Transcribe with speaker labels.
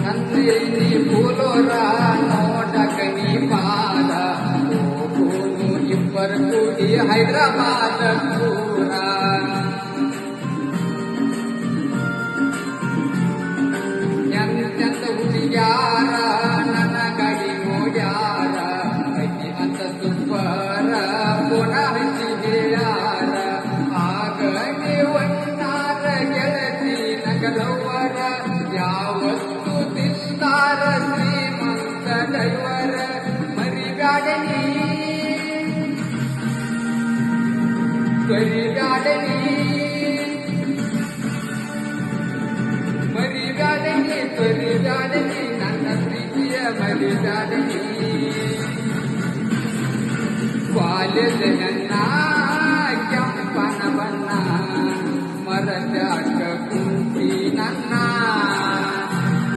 Speaker 1: ನಂದಿನಿ ಪುಲೋರ ನೋಡಕನಿ ಪಾದ ಹೋಗೋನು ಇಬ್ಬರು ಕೂಡಿ ಹೈದರಾಬಾದ ದೂರ ಎಂತೆಂತ ಹುಡುಗ್ಯಾರ ನನ್ನ ಗಾಡಿ ನೋಡ್ಯಾರ ಐತಿ ಅಂತ ಸುಬ್ಬರ ಪುಣ ಹಚ್ಚಿ ಹೇಳ್ಯಾರ ಆಗ ನೀವನ್ನಾರ ಗೆಳತಿ ನಗಲವರ ಯಾವತ್ತು ತಿಂದಾರ ಶ್ರೀಮಂತ ದೈವರ ಮರಿಗಾಡನಿ ಮರಿಗಾಡನಿ ಮರಿಗಾಡನಿ ಮರಿಗಾಡನಿ ನನ್ನ ಪ್ರೀತಿಯ ಮರಿಗಾಡನಿ